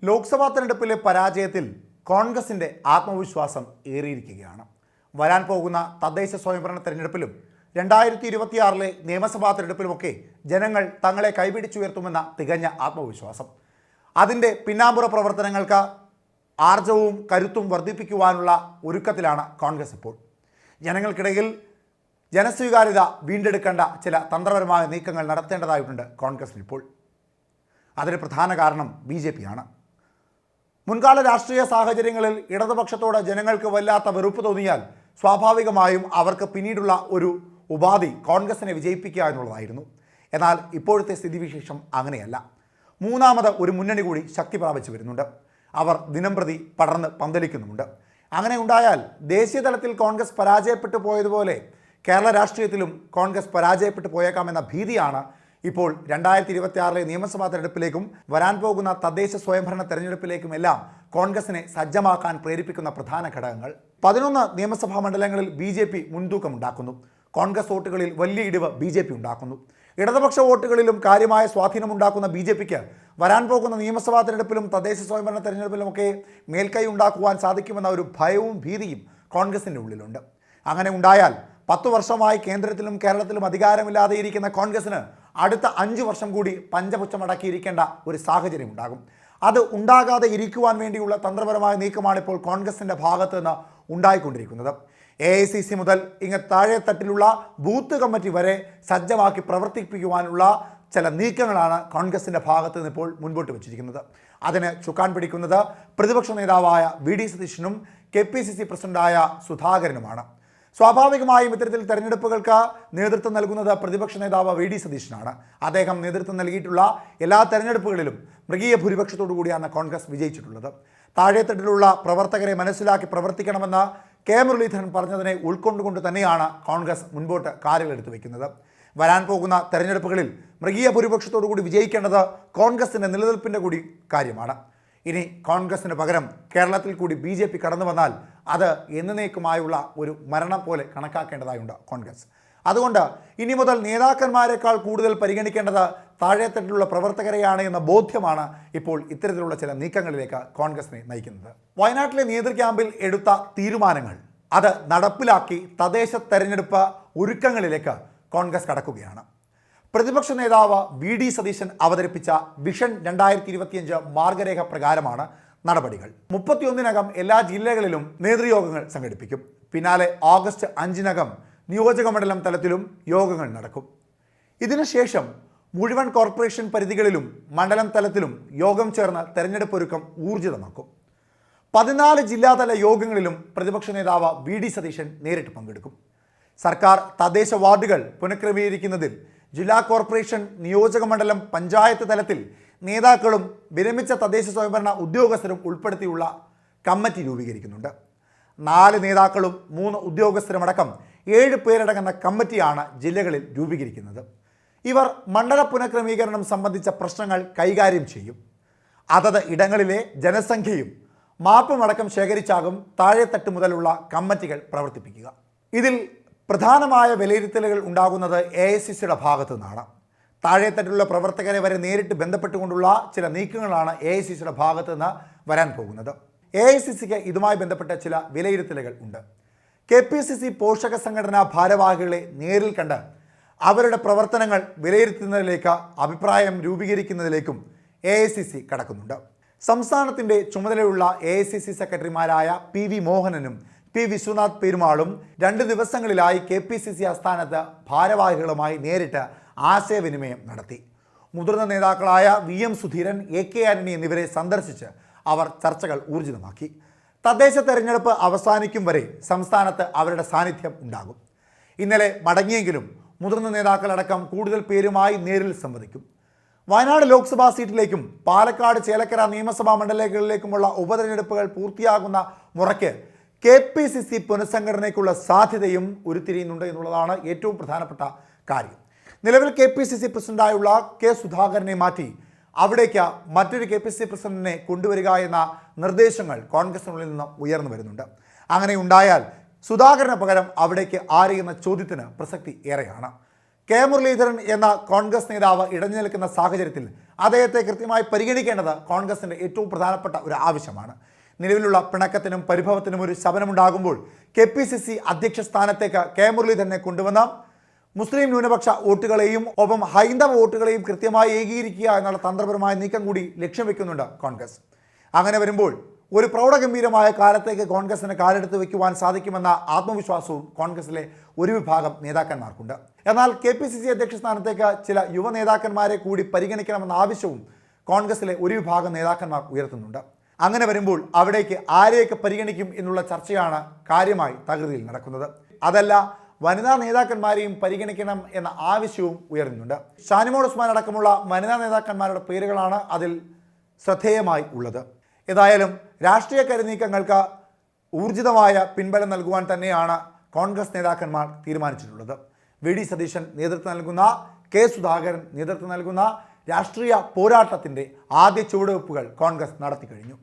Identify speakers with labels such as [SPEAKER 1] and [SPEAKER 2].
[SPEAKER 1] ലോക്സഭാ തെരഞ്ഞെടുപ്പിലെ പരാജയത്തിൽ കോൺഗ്രസിൻ്റെ ആത്മവിശ്വാസം ഏറിയിരിക്കുകയാണ്. വരാൻ പോകുന്ന തദ്ദേശ സ്വയംഭരണ തെരഞ്ഞെടുപ്പിലും 2026 നിയമസഭാ തെരഞ്ഞെടുപ്പിലുമൊക്കെ ജനങ്ങൾ തങ്ങളെ കൈപിടിച്ചുയർത്തുമെന്ന തികഞ്ഞ ആത്മവിശ്വാസം. അതിൻ്റെ പിന്നാമ്പുറ പ്രവർത്തനങ്ങൾക്ക് ആർജവും കരുത്തും വർദ്ധിപ്പിക്കുവാനുള്ള ഒരുക്കത്തിലാണ് കോൺഗ്രസ് ഇപ്പോൾ. ജനങ്ങൾക്കിടയിൽ ജനസ്വീകാര്യത വീണ്ടെടുക്കേണ്ട ചില തന്ത്രപരമായ നീക്കങ്ങൾ നടത്തേണ്ടതായിട്ടുണ്ട് കോൺഗ്രസിന് ഇപ്പോൾ. അതിന് പ്രധാന കാരണം BJP ആണ്. മുൻകാല രാഷ്ട്രീയ സാഹചര്യങ്ങളിൽ ഇടതുപക്ഷത്തോട് ജനങ്ങൾക്ക് വല്ലാത്ത വെറുപ്പ് തോന്നിയാൽ സ്വാഭാവികമായും അവർക്ക് പിന്നീടുള്ള ഒരു ഉപാധി കോൺഗ്രസിനെ വിജയിപ്പിക്കുക എന്നുള്ളതായിരുന്നു. എന്നാൽ ഇപ്പോഴത്തെ സ്ഥിതിവിശേഷം അങ്ങനെയല്ല. മൂന്നാമത് ഒരു മുന്നണി കൂടി ശക്തി പ്രാപിച്ചു വരുന്നുണ്ട്. അവർ ദിനംപ്രതി പടർന്ന് പന്തലിക്കുന്നുമുണ്ട്. അങ്ങനെ ഉണ്ടായാൽ ദേശീയ തലത്തിൽ കോൺഗ്രസ് പരാജയപ്പെട്ടു പോയതുപോലെ കേരള രാഷ്ട്രീയത്തിലും കോൺഗ്രസ് പരാജയപ്പെട്ടു പോയേക്കാമെന്ന ഭീതിയാണ് ഇപ്പോൾ 2026 നിയമസഭാ തെരഞ്ഞെടുപ്പിലേക്കും വരാൻ പോകുന്ന തദ്ദേശ സ്വയംഭരണ തെരഞ്ഞെടുപ്പിലേക്കുമെല്ലാം കോൺഗ്രസിനെ സജ്ജമാക്കാൻ പ്രേരിപ്പിക്കുന്ന പ്രധാന ഘടകങ്ങൾ. 11 നിയമസഭാ മണ്ഡലങ്ങളിൽ BJP മുൻതൂക്കമുണ്ടാക്കുന്നു. കോൺഗ്രസ് വോട്ടുകളിൽ വലിയ ഇടിവ് BJP ഉണ്ടാക്കുന്നു. ഇടതുപക്ഷ വോട്ടുകളിലും കാര്യമായ സ്വാധീനമുണ്ടാക്കുന്ന BJPക്ക് വരാൻ പോകുന്ന നിയമസഭാ തെരഞ്ഞെടുപ്പിലും തദ്ദേശ സ്വയംഭരണ തെരഞ്ഞെടുപ്പിലുമൊക്കെ മേൽക്കൈ ഉണ്ടാക്കുവാൻ സാധിക്കുമെന്ന ഒരു ഭയവും ഭീതിയും കോൺഗ്രസിൻ്റെ ഉള്ളിലുണ്ട്. അങ്ങനെ ഉണ്ടായാൽ 10 വർഷമായി കേന്ദ്രത്തിലും കേരളത്തിലും അധികാരമില്ലാതെ ഇരിക്കുന്ന കോൺഗ്രസിന് അടുത്ത 5 വർഷം കൂടി പഞ്ചപുച്ഛമടക്കിയിരിക്കേണ്ട ഒരു സാഹചര്യം ഉണ്ടാകും. അത് ഉണ്ടാകാതെ ഇരിക്കുവാൻ വേണ്ടിയുള്ള തന്ത്രപരമായ നീക്കമാണ് ഇപ്പോൾ കോൺഗ്രസിൻ്റെ ഭാഗത്ത് നിന്ന് ഉണ്ടായിക്കൊണ്ടിരിക്കുന്നത്. AICC മുതൽ ഇങ്ങ് താഴെത്തട്ടിലുള്ള ബൂത്ത് കമ്മിറ്റി വരെ സജ്ജമാക്കി പ്രവർത്തിപ്പിക്കുവാനുള്ള ചില നീക്കങ്ങളാണ് കോൺഗ്രസിൻ്റെ ഭാഗത്ത് നിന്ന് ഇപ്പോൾ മുൻപോട്ട് വച്ചിരിക്കുന്നത്. അതിന് ചുക്കാൻ പിടിക്കുന്നത് പ്രതിപക്ഷ നേതാവായ VD സതീശനും KPCC പ്രസിഡന്റായ സുധാകരനുമാണ്. സ്വാഭാവികമായും ഇത്തരത്തിൽ തെരഞ്ഞെടുപ്പുകൾക്ക് നേതൃത്വം നൽകുന്നത് പ്രതിപക്ഷ നേതാവ് VD സതീശനാണ്. അദ്ദേഹം നേതൃത്വം നൽകിയിട്ടുള്ള എല്ലാ തെരഞ്ഞെടുപ്പുകളിലും മൃഗീയ ഭൂരിപക്ഷത്തോടു കൂടിയാണ് കോൺഗ്രസ് വിജയിച്ചിട്ടുള്ളത്. താഴെത്തട്ടിലുള്ള പ്രവർത്തകരെ മനസ്സിലാക്കി പ്രവർത്തിക്കണമെന്ന് K മുരളീധരൻ പറഞ്ഞതിനെ ഉൾക്കൊണ്ടുകൊണ്ട് തന്നെയാണ് കോൺഗ്രസ് മുൻപോട്ട് കാര്യങ്ങൾ എടുത്തു വയ്ക്കുന്നത്. വരാൻ പോകുന്ന തെരഞ്ഞെടുപ്പുകളിൽ മൃഗീയ ഭൂരിപക്ഷത്തോടു കൂടി വിജയിക്കേണ്ടത് കോൺഗ്രസിൻ്റെ നിലനിൽപ്പിൻ്റെ കൂടി കാര്യമാണ്. ഇനി കോൺഗ്രസിന് പകരം കേരളത്തിൽ കൂടി BJP കടന്നു വന്നാൽ അത് എന്നേക്കുമായുള്ള ഒരു മരണം പോലെ കണക്കാക്കേണ്ടതായുണ്ട് കോൺഗ്രസ്. അതുകൊണ്ട് ഇനി മുതൽ നേതാക്കന്മാരെക്കാൾ കൂടുതൽ പരിഗണിക്കേണ്ടത് താഴെത്തട്ടിലുള്ള പ്രവർത്തകരെയാണ് എന്ന ബോധ്യമാണ് ഇപ്പോൾ ഇത്തരത്തിലുള്ള ചില നീക്കങ്ങളിലേക്ക് കോൺഗ്രസിനെ നയിക്കുന്നത്. വയനാട്ടിലെ നേതൃ ക്യാമ്പിൽ എടുത്ത തീരുമാനങ്ങൾ അത് നടപ്പിലാക്കി തദ്ദേശ തെരഞ്ഞെടുപ്പ് ഒരുക്കങ്ങളിലേക്ക് കോൺഗ്രസ് കടക്കുകയാണ്. പ്രതിപക്ഷ നേതാവ് VD സതീശൻ അവതരിപ്പിച്ച വിഷൻ 2025 മാർഗരേഖ പ്രകാരമാണ് നടപടികൾ. 31-നകം എല്ലാ ജില്ലകളിലും നേതൃയോഗങ്ങൾ സംഘടിപ്പിക്കും. പിന്നാലെ ഓഗസ്റ്റ് 5-നകം നിയോജക മണ്ഡലം തലത്തിലും യോഗങ്ങൾ നടക്കും. ഇതിനുശേഷം മുഴുവൻ കോർപ്പറേഷൻ പരിധികളിലും മണ്ഡലം തലത്തിലും യോഗം ചേർന്ന് തെരഞ്ഞെടുപ്പ് ഒരുക്കം ഊർജിതമാക്കും. 14 ജില്ലാതല യോഗങ്ങളിലും പ്രതിപക്ഷ നേതാവ് VD സതീശൻ നേരിട്ട് പങ്കെടുക്കും. സർക്കാർ തദ്ദേശ വാർഡുകൾ പുനഃക്രമീകരിക്കുന്നതിൽ ജില്ലാ കോർപ്പറേഷൻ, നിയോജക മണ്ഡലം, പഞ്ചായത്ത് തലത്തിൽ നേതാക്കളും വിരമിച്ച തദ്ദേശ സ്വയംഭരണ ഉദ്യോഗസ്ഥരും ഉൾപ്പെടുത്തിയുള്ള കമ്മിറ്റി രൂപീകരിക്കുന്നുണ്ട്. 4 നേതാക്കളും 3 ഉദ്യോഗസ്ഥരുമടക്കം 7 പേരടങ്ങുന്ന കമ്മിറ്റിയാണ് ജില്ലകളിൽ രൂപീകരിക്കുന്നത്. ഇവർ മണ്ഡല പുനഃക്രമീകരണം സംബന്ധിച്ച പ്രശ്നങ്ങൾ കൈകാര്യം ചെയ്യും. അതത് ഇടങ്ങളിലെ ജനസംഖ്യയും മാപ്പുമടക്കം ശേഖരിച്ചാകും താഴെത്തട്ട് മുതലുള്ള കമ്മിറ്റികൾ പ്രവർത്തിപ്പിക്കുക. ഇതിൽ പ്രധാനമായ വിലയിരുത്തലുകൾ ഉണ്ടാകുന്നത് AICCയുടെ ഭാഗത്തു നിന്നാണ്. താഴെത്തട്ടിലുള്ള പ്രവർത്തകരെ വരെ നേരിട്ട് ബന്ധപ്പെട്ടുകൊണ്ടുള്ള ചില നീക്കങ്ങളാണ് AICCയുടെ ഭാഗത്തു നിന്ന് വരാൻ പോകുന്നത്. AICCക്ക് ഇതുമായി ബന്ധപ്പെട്ട ചില വിലയിരുത്തലുകൾ ഉണ്ട്. KPCC പോഷക സംഘടനാ ഭാരവാഹികളെ നേരിൽ കണ്ട് അവരുടെ പ്രവർത്തനങ്ങൾ വിലയിരുത്തുന്നതിലേക്ക്, അഭിപ്രായം രൂപീകരിക്കുന്നതിലേക്കും AICC കടക്കുന്നുണ്ട്. സംസ്ഥാനത്തിൻ്റെ ചുമതലയുള്ള AICC സെക്രട്ടറിമാരായ PV മോഹനനും P വിശ്വനാഥ് പെരുമാളും 2 ദിവസങ്ങളിലായി KPCC ആസ്ഥാനത്ത് ഭാരവാഹികളുമായി നേരിട്ട് ആശയവിനിമയം നടത്തി. മുതിർന്ന നേതാക്കളായ VM സുധീരൻ, AK ആന്റണി എന്നിവരെ സന്ദർശിച്ച് അവർ ചർച്ചകൾ ഊർജിതമാക്കി. തദ്ദേശ തെരഞ്ഞെടുപ്പ് അവസാനിക്കും വരെ സംസ്ഥാനത്ത് അവരുടെ സാന്നിധ്യം ഉണ്ടാകും. ഇന്നലെ മടങ്ങിയെങ്കിലും മുതിർന്ന നേതാക്കളടക്കം കൂടുതൽ പേരുമായി നേരിൽ സംവദിക്കും. വയനാട് ലോക്സഭാ സീറ്റിലേക്കും പാലക്കാട് ചേലക്കര നിയമസഭാ മണ്ഡലങ്ങളിലേക്കുമുള്ള ഉപതെരഞ്ഞെടുപ്പുകൾ പൂർത്തിയാകുന്ന മുറയ്ക്ക് KPCC പുനഃസംഘടനയ്ക്കുള്ള സാധ്യതയും ഉരുത്തിരിയുന്നുണ്ട് എന്നുള്ളതാണ് ഏറ്റവും പ്രധാനപ്പെട്ട കാര്യം. നിലവിൽ KPCC പ്രസിഡന്റായുള്ള K സുധാകരനെ മാറ്റി അവിടേക്ക് മറ്റൊരു KPCC പ്രസിഡന്റിനെ കൊണ്ടുവരിക എന്ന നിർദ്ദേശങ്ങൾ കോൺഗ്രസിനുള്ളിൽ നിന്ന് ഉയർന്നു വരുന്നുണ്ട്. അങ്ങനെ ഉണ്ടായാൽ സുധാകരന് പകരം അവിടേക്ക് ആരെയെന്ന ചോദ്യത്തിന് പ്രസക്തി ഏറെയാണ്. കെ മുരളീധരൻ എന്ന കോൺഗ്രസ് നേതാവ് ഇടഞ്ഞു നിൽക്കുന്ന സാഹചര്യത്തിൽ അദ്ദേഹത്തെ കൃത്യമായി പരിഗണിക്കേണ്ടത് കോൺഗ്രസിൻ്റെ ഏറ്റവും പ്രധാനപ്പെട്ട ഒരു ആവശ്യമാണ്. നിലവിലുള്ള പിണക്കത്തിനും പരിഭവത്തിനും ഒരു ശമനമുണ്ടാകുമ്പോൾ KPCC അധ്യക്ഷ സ്ഥാനത്തേക്ക് കെ മുരളീധരനെ കൊണ്ടുവന്ന മുസ്ലിം ന്യൂനപക്ഷ വോട്ടുകളെയും ഒപ്പം ഹൈന്ദവ വോട്ടുകളെയും കൃത്യമായി ഏകീകരിക്കുക എന്നുള്ള തന്ത്രപരമായ നീക്കം കൂടി ലക്ഷ്യം വെക്കുന്നുണ്ട് കോൺഗ്രസ്. അങ്ങനെ വരുമ്പോൾ ഒരു പ്രൗഢഗംഭീരമായ കാലത്തേക്ക് കോൺഗ്രസിന് കാലെടുത്ത് വയ്ക്കുവാൻ സാധിക്കുമെന്ന ആത്മവിശ്വാസവും കോൺഗ്രസിലെ ഒരു വിഭാഗം നേതാക്കന്മാർക്കുണ്ട്. എന്നാൽ KPCC അധ്യക്ഷ സ്ഥാനത്തേക്ക് ചില യുവ നേതാക്കന്മാരെ കൂടി പരിഗണിക്കണമെന്ന ആവശ്യവും കോൺഗ്രസിലെ ഒരു വിഭാഗം നേതാക്കന്മാർ ഉയർത്തുന്നുണ്ട്. അങ്ങനെ വരുമ്പോൾ അവിടേക്ക് ആരെയൊക്കെ പരിഗണിക്കും എന്നുള്ള ചർച്ചയാണ് കാര്യമായി തകൃതിയിൽ നടക്കുന്നത്. അതല്ല, വനിതാ നേതാക്കന്മാരെയും പരിഗണിക്കണം എന്ന ആവശ്യവും ഉയർന്നുണ്ട്. ഷാനിമോൾ ഉസ്മാൻ അടക്കമുള്ള വനിതാ നേതാക്കന്മാരുടെ പേരുകളാണ് അതിൽ ശ്രദ്ധേയമായി ഉള്ളത്. ഏതായാലും രാഷ്ട്രീയ കരുനീക്കങ്ങൾക്ക് ഊർജിതമായ പിൻബലം നൽകുവാൻ തന്നെയാണ് കോൺഗ്രസ് നേതാക്കന്മാർ തീരുമാനിച്ചിട്ടുള്ളത്. VD സതീശൻ നേതൃത്വം നൽകുന്ന, K സുധാകരൻ നേതൃത്വം നൽകുന്ന രാഷ്ട്രീയ പോരാട്ടത്തിൻ്റെ ആദ്യ ചുവടുവെപ്പുകൾ കോൺഗ്രസ് നടത്തി കഴിഞ്ഞു.